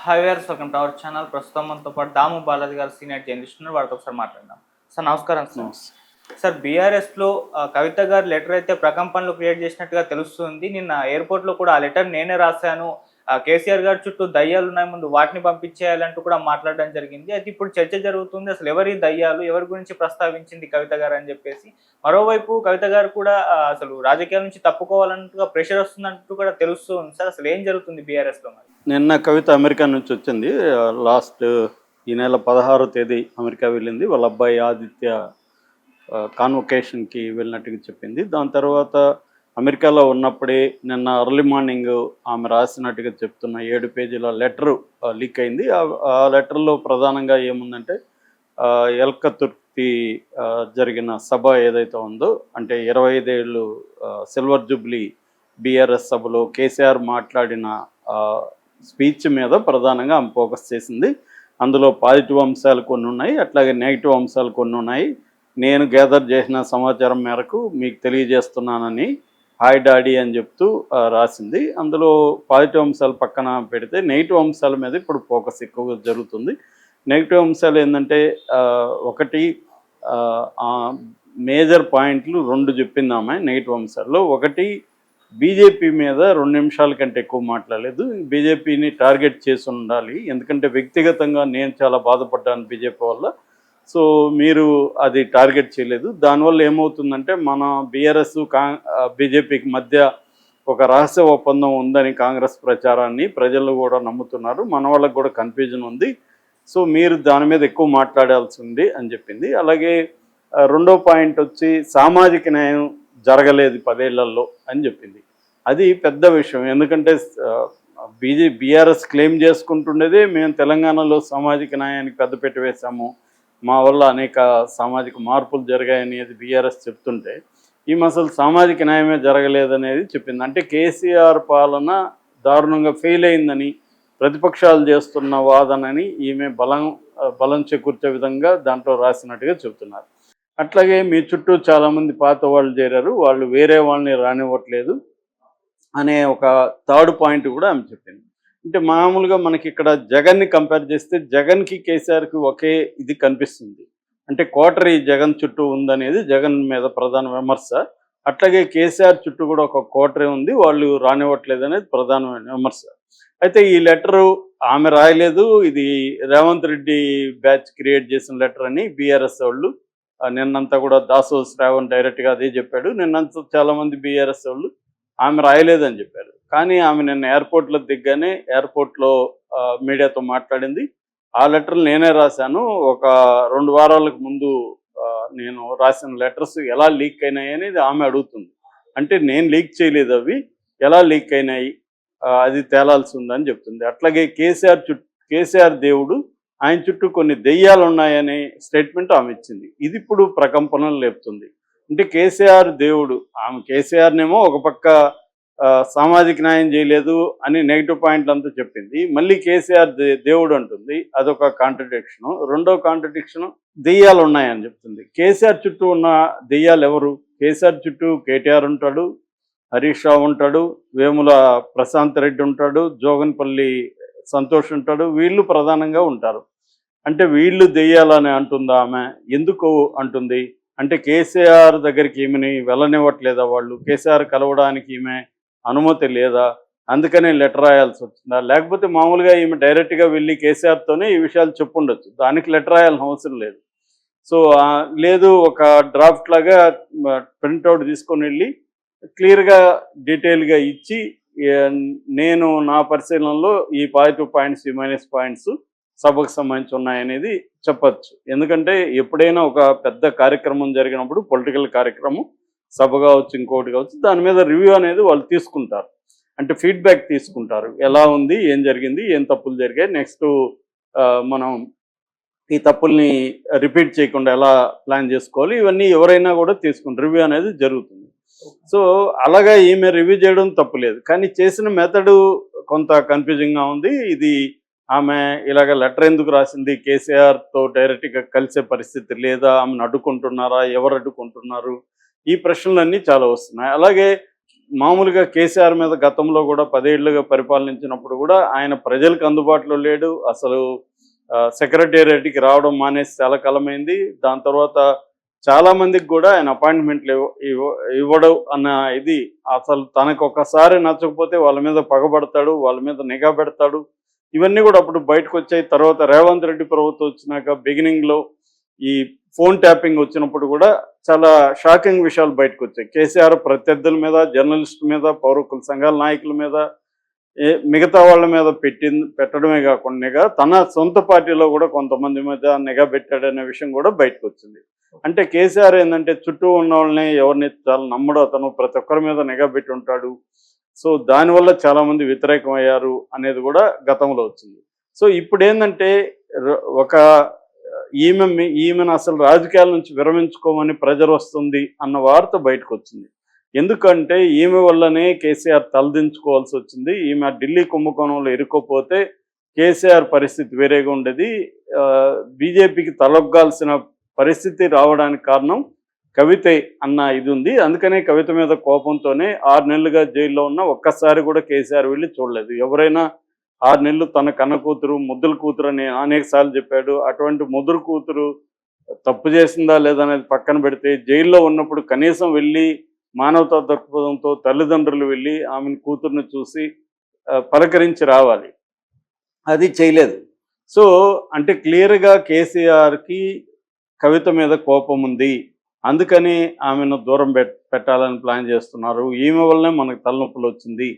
Hi viewers, welcome to our channel. ప్రస్తుతం మనతో పాటు దాము బాలాజీ గారు సీనియర్ జర్నలిస్ట్ ఉన్నారు. వారితో ఒకసారి మాట్లాడదాం. సార్ నమస్కారం సార్. సార్ బీఆర్ఎస్లో కవిత గారు లెటర్ అయితే ప్రకంపనలు క్రియేట్ చేసినట్టుగా తెలుస్తుంది. నిన్న ఎయిర్పోర్ట్లో కూడా ఆ లెటర్ నేనే రాశాను, కేసీఆర్ గారి చుట్టూ దయ్యాలు ఉన్నాయి, ముందు వాటిని పంపించేయాలంటూ కూడా మాట్లాడడం జరిగింది. అయితే ఇప్పుడు చర్చ జరుగుతుంది, అసలు ఎవరి దయ్యాలు, ఎవరి గురించి ప్రస్తావించింది కవిత గారు అని చెప్పేసి. మరోవైపు కవిత గారు కూడా అసలు రాజకీయాల నుంచి తప్పుకోవాలంటూ ప్రెషర్ వస్తుందంటూ కూడా తెలుస్తుంది. సార్ అసలు ఏం జరుగుతుంది బీఆర్ఎస్లో? మరి నిన్న కవిత అమెరికా నుంచి వచ్చింది. లాస్ట్ ఈ నెల 16వ తేదీ అమెరికా వెళ్ళింది. వాళ్ళ అబ్బాయి ఆదిత్య కాన్వొకేషన్కి వెళ్ళినట్టుగా చెప్పింది. దాని తర్వాత అమెరికాలో ఉన్నప్పుడే నిన్న ఎర్లీ మార్నింగ్ ఆమె రాసినట్టుగా చెప్తున్న 7 పేజీల లెటరు లీక్ అయింది. ఆ లెటర్లో ప్రధానంగా ఏముందంటే ఎల్కతుర్తి జరిగిన సభ ఏదైతే ఉందో, అంటే 25 ఏళ్ళు సిల్వర్ జూబ్లీ బీఆర్ఎస్ సభలో కేసీఆర్ మాట్లాడిన స్పీచ్ మీద ప్రధానంగా ఆమె ఫోకస్ చేసింది. అందులో పాజిటివ్ అంశాలు కొన్ని ఉన్నాయి, అట్లాగే నెగిటివ్ అంశాలు కొన్ని ఉన్నాయి. నేను గ్యాదర్ చేసిన సమాచారం మేరకు మీకు తెలియజేస్తున్నానని హాయ్ డాడీ అని చెప్తూ రాసింది. అందులో పాజిటివ్ అంశాలు పక్కన పెడితే నెగిటివ్ అంశాల మీద ఇప్పుడు ఫోకస్ ఎక్కువగా జరుగుతుంది. నెగిటివ్ అంశాలు ఏంటంటే, ఒకటి మేజర్ పాయింట్లు 2 చెప్పింది ఆమె నెగిటివ్ అంశాల్లో. ఒకటి, బీజేపీ మీద 2 నిమిషాల కంటే ఎక్కువ మాట్లాడలేదు. బీజేపీని టార్గెట్ చేసి ఉండాలి, ఎందుకంటే వ్యక్తిగతంగా నేను చాలా బాధపడ్డాను బీజేపీ వల్ల. సో మీరు అది టార్గెట్ చేయలేదు. దానివల్ల ఏమవుతుందంటే, మన బీఆర్ఎస్ బీజేపీకి మధ్య ఒక రహస్య ఒప్పందం ఉందని కాంగ్రెస్ ప్రచారాన్ని ప్రజలు కూడా నమ్ముతున్నారు, మన వాళ్ళకి కూడా కన్ఫ్యూజన్ ఉంది. సో మీరు దాని మీద ఎక్కువ మాట్లాడాల్సి ఉంది అని చెప్పింది. అలాగే రెండో పాయింట్ వచ్చి, సామాజిక న్యాయం జరగలేదు 10 ఏళ్లలో అని చెప్పింది. అది పెద్ద విషయం, ఎందుకంటే బీఆర్ఎస్ క్లెయిమ్ చేసుకుంటుండేదే మేము తెలంగాణలో సామాజిక న్యాయానికి పెద్దపీట వేశాము, మా వల్ల అనేక సామాజిక మార్పులు జరిగాయనేది బీఆర్ఎస్ చెప్తుంటే, ఈమె అసలు సామాజిక న్యాయమే జరగలేదనేది చెప్పింది. అంటే కేసీఆర్ పాలన దారుణంగా ఫెయిల్ అయిందని ప్రతిపక్షాలు చేస్తున్న వాదనని ఈమె బలం చేకూర్చే విధంగా దాంట్లో రాసినట్టుగా చెబుతున్నారు. అట్లాగే మీ చుట్టూ చాలామంది పాత వాళ్ళు చేరారు, వాళ్ళు వేరే వాళ్ళని రానివ్వట్లేదు అనే ఒక థర్డ్ పాయింట్ కూడా ఆమె చెప్పింది. అంటే మామూలుగా మనకి ఇక్కడ జగన్ని కంపేర్ చేస్తే జగన్కి కేసీఆర్కి ఒకే ఇది కనిపిస్తుంది. అంటే కోటరీ జగన్ చుట్టూ ఉందనేది జగన్ మీద ప్రధాన విమర్శ. అట్లాగే కేసీఆర్ చుట్టూ కూడా ఒక కోటరీ ఉంది, వాళ్ళు రానివ్వట్లేదు అనేది ప్రధానమైన విమర్శ. అయితే ఈ లెటరు ఆమె రాయలేదు, ఇది రేవంత్ రెడ్డి బ్యాచ్ క్రియేట్ చేసిన లెటర్ అని బీఆర్ఎస్ వాళ్ళు నిన్నంతా కూడా దాసో శ్రావణ్ డైరెక్ట్గా అదే చెప్పాడు. నిన్నంతా చాలామంది బీఆర్ఎస్ వాళ్ళు ఆమె రాయలేదని చెప్పారు. కానీ ఆమె నిన్న ఎయిర్పోర్ట్లో దిగ్గానే ఎయిర్పోర్ట్లో మీడియాతో మాట్లాడింది. ఆ లెటర్లు నేనే రాశాను, ఒక 2 వారాలకు ముందు నేను రాసిన లెటర్స్ ఎలా లీక్ అయినాయి అనేది ఆమె అడుగుతుంది. అంటే నేను లీక్ చేయలేదు, అవి ఎలా లీక్ అయినాయి అది తేలాల్సి ఉందని చెప్తుంది. అట్లాగే కేసీఆర్ దేవుడు, ఆయన చుట్టూ కొన్ని దెయ్యాలు ఉన్నాయనే స్టేట్మెంట్ ఆమె ఇచ్చింది. ఇది ఇప్పుడు ప్రకంపనలు లేపుతుంది. అంటే కేసీఆర్ దేవుడు, ఆమె కేసీఆర్నేమో ఒక పక్క సామాజిక న్యాయం చేయలేదు అని నెగిటివ్ పాయింట్లు అంతా చెప్పింది, మళ్ళీ కేసీఆర్ దేవుడు అంటుంది, అదొక కాంట్రడిక్షను. రెండో కాంట్రడిక్షను, దెయ్యాలు ఉన్నాయని చెప్తుంది. కేసీఆర్ చుట్టూ ఉన్న దెయ్యాలు ఎవరు? కేసీఆర్ చుట్టూ కేటీఆర్ ఉంటాడు, హరీష్ రావు ఉంటాడు, వేముల ప్రశాంత్ రెడ్డి ఉంటాడు, జోగన్పల్లి సంతోష్ ఉంటాడు, వీళ్ళు ప్రధానంగా ఉంటారు. అంటే వీళ్ళు దెయ్యాలని అంటుందా ఆమె? ఎందుకు అంటుంది అంటే, కేసీఆర్ దగ్గరికి ఈమెని వెళ్ళనివ్వట్లేదా వాళ్ళు? కేసీఆర్ కలవడానికి ఈమె అనుమతి లేదా, అందుకనే లెటర్ రాయాల్సి వచ్చిందా? లేకపోతే మామూలుగా ఈమె డైరెక్ట్గా వెళ్ళి కేసీఆర్తోనే ఈ విషయాలు చెప్పుండొచ్చు, దానికి లెటర్ రాయాల్సిన అవసరం లేదు. సో లేదు, ఒక డ్రాఫ్ట్ లాగా ప్రింట్అవుట్ తీసుకొని వెళ్ళి క్లియర్గా డీటెయిల్గా ఇచ్చి, నేను నా పరిశీలనలో ఈ పాజిటివ్ పాయింట్స్, ఈ మైనస్ పాయింట్స్ సభకు సంబంధించి ఉన్నాయనేది చెప్పచ్చు. ఎందుకంటే ఎప్పుడైనా ఒక పెద్ద కార్యక్రమం జరిగినప్పుడు, పొలిటికల్ కార్యక్రమం, సభ కావచ్చు, ఇంకోటి కావచ్చు, దాని మీద రివ్యూ అనేది వాళ్ళు తీసుకుంటారు. అంటే ఫీడ్బ్యాక్ తీసుకుంటారు, ఎలా ఉంది, ఏం జరిగింది, ఏం తప్పులు జరిగాయి, నెక్స్ట్ మనం ఈ తప్పుల్ని రిపీట్ చేయకుండా ఎలా ప్లాన్ చేసుకోవాలి, ఇవన్నీ ఎవరైనా కూడా తీసుకుంటారు, రివ్యూ అనేది జరుగుతుంది. సో అలాగా ఈమె రివ్యూ చేయడం తప్పులేదు, కానీ చేసిన మెథడు కొంత కన్ఫ్యూజింగ్గా ఉంది. ఇది ఆమె ఇలాగ లెటర్ ఎందుకు రాసింది? కేసీఆర్తో డైరెక్ట్గా కలిసే పరిస్థితి లేదా, ఆమెను అడ్డుకుంటున్నారా, ఎవరు అడ్డుకుంటున్నారు, ఈ ప్రశ్నలన్నీ చాలా వస్తున్నాయి. అలాగే మామూలుగా కేసీఆర్ మీద గతంలో కూడా 10 ఏళ్లుగా పరిపాలించినప్పుడు కూడా ఆయన ప్రజలకు అందుబాటులో లేడు. అసలు సెక్రటేరియట్కి రావడం మానేసి చాలా కాలమైంది. దాని తర్వాత చాలా మందికి కూడా ఆయన అపాయింట్మెంట్లు ఇవ్వడం అన్న ఇది, అసలు తనకు ఒకసారి నచ్చకపోతే వాళ్ళ మీద పగబడతాడు, వాళ్ళ మీద నిఘా పెడతాడు. ఇవన్నీ కూడా అప్పుడు బయటకు వచ్చాయి. తర్వాత రేవంత్ రెడ్డి ప్రభుత్వం వచ్చినాక బిగినింగ్లో ఈ ఫోన్ ట్యాపింగ్ వచ్చినప్పుడు కూడా చాలా షాకింగ్ విషయాలు బయటకు వచ్చాయి. కేసీఆర్ ప్రత్యర్థుల మీద, జర్నలిస్టుల మీద, పౌర హక్కుల సంఘాల నాయకుల మీద, మిగతా వాళ్ళ మీద పెట్టడమే కాకుండా తన సొంత పార్టీలో కూడా కొంతమంది మీద నిఘా పెట్టాడనే విషయం కూడా బయటకు వచ్చింది. అంటే కేసీఆర్ ఏంటంటే చుట్టూ ఉన్న వాళ్ళని ఎవరిని చాలా నమ్మడు, అతను ప్రతి ఒక్కరి మీద నిఘా పెట్టి ఉంటాడు. సో దానివల్ల చాలామంది వ్యతిరేకం అయ్యారు అనేది కూడా గతంలో వచ్చింది. సో ఇప్పుడు ఏంటంటే ఒక ఈమెను అసలు రాజకీయాల నుంచి విరమించుకోమని ప్రెజర్ వస్తుంది అన్న వార్త బయటకు వచ్చింది. ఎందుకంటే ఈమె వల్లనే కేసీఆర్ తలదించుకోవాల్సి వచ్చింది. ఈమె ఢిల్లీ కుంభకోణంలో ఇరుక్కోపోతే కేసీఆర్ పరిస్థితి వేరేగా ఉండేది. బీజేపీకి తలొగ్గాల్సిన పరిస్థితి రావడానికి కారణం కవితే అన్న ఇది ఉంది. అందుకనే కవిత మీద కోపంతోనే 6 నెలలుగా జైల్లో ఉన్న ఒక్కసారి కూడా కేసీఆర్ వెళ్ళి చూడలేదు. ఎవరైనా 6 నెలలు తన కన్న కూతురు, ముద్దుల కూతురు అని అనేక సార్లు చెప్పాడు. అటువంటి ముద్దుల కూతురు తప్పు చేసిందా లేదా అనేది పక్కన పెడితే, జైల్లో ఉన్నప్పుడు కనీసం వెళ్ళి మానవతా దృక్పథంతో తల్లిదండ్రులు వెళ్ళి ఆమెను కూతురుని చూసి పలకరించి రావాలి. అది చేయలేదు. సో అంటే క్లియర్గా కేసీఆర్కి కవిత మీద కోపం ఉంది, అందుకని ఆమెను దూరం పెట్టాలని ప్లాన్ చేస్తున్నారు, ఈమె వల్లనే మనకు తలనొప్పులు వచ్చింది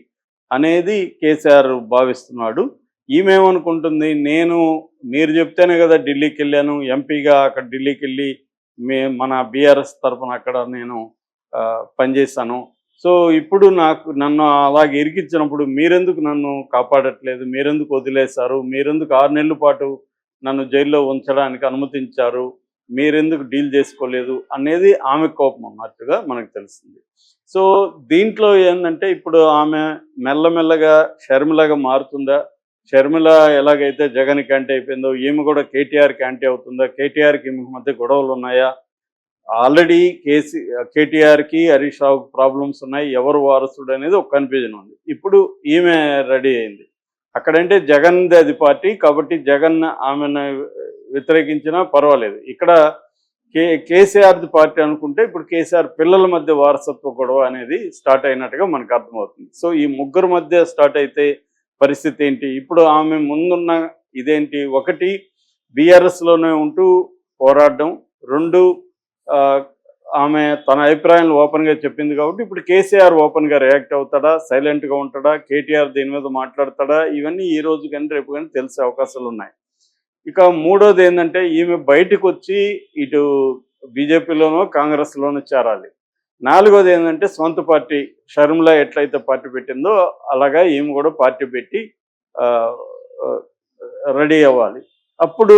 అనేది కేసీఆర్ భావిస్తున్నాడు. ఈమెమనుకుంటుంది, మీరు చెప్తేనే కదా ఢిల్లీకి వెళ్ళాను, ఎంపీగా అక్కడ ఢిల్లీకి వెళ్ళి మన బీఆర్ఎస్ తరఫున అక్కడ నేను పనిచేశాను. సో ఇప్పుడు నన్ను అలాగే ఇరికించినప్పుడు మీరెందుకు నన్ను కాపాడట్లేదు, మీరెందుకు వదిలేశారు, మీరెందుకు 6 నెలల పాటు నన్ను జైల్లో ఉంచడానికి అనుమతించారు, మీరెందుకు డీల్ చేసుకోలేదు అనేది ఆమె కోపం అన్నట్టుగా మనకు తెలిసింది. సో దీంట్లో ఏంటంటే ఇప్పుడు ఆమె మెల్లమెల్లగా షర్మిలగా మారుతుందా, షర్మిల ఎలాగైతే జగన్కి యాంటీ అయిపోయిందో ఈమె కూడా కేటీఆర్కి యాంటీ అవుతుందా, కేటీఆర్కి ఈమె మధ్య గొడవలు ఉన్నాయా, ఆల్రెడీ కేటీఆర్కి హరీష్ రావుకి ప్రాబ్లమ్స్ ఉన్నాయి, ఎవరు వారసుడు అనేది ఒక కన్ఫ్యూజన్ ఉంది. ఇప్పుడు ఈమె రెడీ అయింది. అక్కడంటే జగన్ది అది పార్టీ కాబట్టి జగన్ ఆమెను వ్యతిరేకించినా పర్వాలేదు. ఇక్కడ కేసీఆర్ది పార్టీ అనుకుంటే ఇప్పుడు కేసీఆర్ పిల్లల మధ్య వారసత్వ గొడవ అనేది స్టార్ట్ అయినట్టుగా మనకు అర్థమవుతుంది. సో ఈ ముగ్గురు మధ్య స్టార్ట్ అయితే పరిస్థితి ఏంటి, ఇప్పుడు ఆమె ముందున్న ఇదేంటి, ఒకటి బీఆర్ఎస్లోనే ఉంటూ పోరాడడం, 2 ఆమె తన అభిప్రాయాలను ఓపెన్గా చెప్పింది కాబట్టి ఇప్పుడు కేసీఆర్ ఓపెన్గా రియాక్ట్ అవుతాడా, సైలెంట్గా ఉంటాడా, కేటీఆర్ దీని మీద మాట్లాడతాడా, ఇవన్నీ ఈ రోజు కానీ రేపు కానీ తెలిసే అవకాశాలు ఉన్నాయి. ఇక మూడోది ఏంటంటే ఈమె బయటకు వచ్చి ఇటు బీజేపీలోనో కాంగ్రెస్లోనో చేరాలి. 4వది ఏంటంటే సొంత పార్టీ, షర్మిల ఎట్లయితే పార్టీ పెట్టిందో అలాగా ఈమె కూడా పార్టీ పెట్టి రెడీ అవ్వాలి. అప్పుడు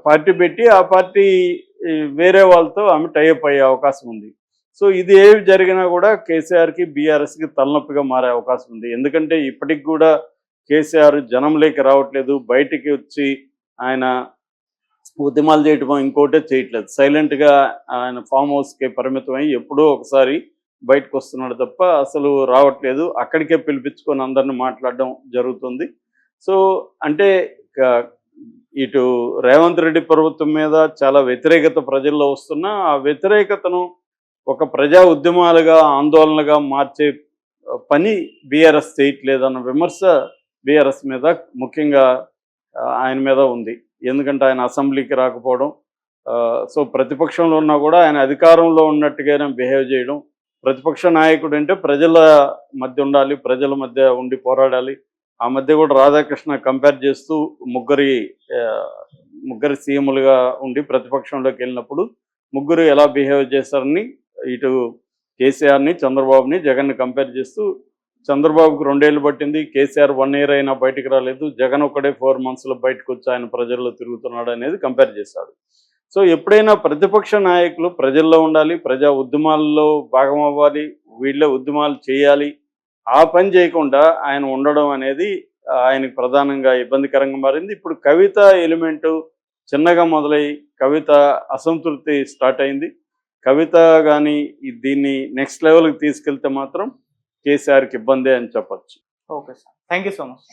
పార్టీ పెట్టి ఆ పార్టీ వేరే వాళ్ళతో ఆమె టైఅప్ అయ్యే అవకాశం ఉంది. సో ఇది ఏవి జరిగినా కూడా కేసీఆర్కి బీఆర్ఎస్కి తలనొప్పిగా మారే అవకాశం ఉంది. ఎందుకంటే ఇప్పటికి కూడా కేసీఆర్ జనంలోకి రావట్లేదు, బయటికి వచ్చి ఆయన ఉద్యమాలు చేయటమో ఇంకోటే చేయట్లేదు, సైలెంట్గా ఆయన ఫామ్ హౌస్కే పరిమితమై ఎప్పుడో ఒకసారి బయటకు వస్తున్నాడు తప్ప అసలు రావట్లేదు. అక్కడికే పిలిపించుకొని అందరిని మాట్లాడడం జరుగుతుంది. సో అంటే ఇటు రేవంత్ రెడ్డి ప్రభుత్వం మీద చాలా వ్యతిరేకత ప్రజల్లో వస్తున్నా ఆ వ్యతిరేకతను ఒక ప్రజా ఉద్యమాలుగా, ఆందోళనగా మార్చే పని బీఆర్ఎస్ చేయట్లేదన్న విమర్శ బీఆర్ఎస్ మీద ముఖ్యంగా ఆయన మీద ఉంది. ఎందుకంటే ఆయన అసెంబ్లీకి రాకపోవడం, సో ప్రతిపక్షంలో ఉన్నా కూడా ఆయన అధికారంలో ఉన్నట్టుగానే బిహేవ్ చేయడం. ప్రతిపక్ష నాయకుడు అంటే ప్రజల మధ్య ఉండాలి, ప్రజల మధ్య ఉండి పోరాడాలి. ఆ మధ్య కూడా రాధాకృష్ణ కంపేర్ చేస్తూ ముగ్గురు సీఎంలుగా ఉండి ప్రతిపక్షంలోకి వెళ్ళినప్పుడు ముగ్గురు ఎలా బిహేవ్ చేశారని ఇటు కేసీఆర్ని, చంద్రబాబుని, జగన్ని కంపేర్ చేస్తూ చంద్రబాబుకు 2 ఏళ్ళు పట్టింది, కేసీఆర్ 1 ఇయర్ అయినా బయటకు రాలేదు, జగన్ ఒకడే 4 monthsలో బయటకు వచ్చి ఆయన ప్రజల్లో తిరుగుతున్నాడు అనేది కంపేర్ చేశాడు. సో ఎప్పుడైనా ప్రతిపక్ష నాయకులు ప్రజల్లో ఉండాలి, ప్రజా ఉద్యమాల్లో భాగం అవ్వాలి, వీళ్ళే ఉద్యమాలు చేయాలి. ఆ పని చేయకుండా ఆయన ఉండడం అనేది ఆయనకు ప్రధానంగా ఇబ్బందికరంగా మారింది. ఇప్పుడు కవిత ఎలిమెంటు చిన్నగా మొదలై కవిత అసంతృప్తి స్టార్ట్ అయింది. కవిత కానీ దీన్ని నెక్స్ట్ లెవెల్కి తీసుకెళ్తే మాత్రం కేసీఆర్కి ఇబ్బందే అని చెప్పొచ్చు. Okay sir, thank you so much.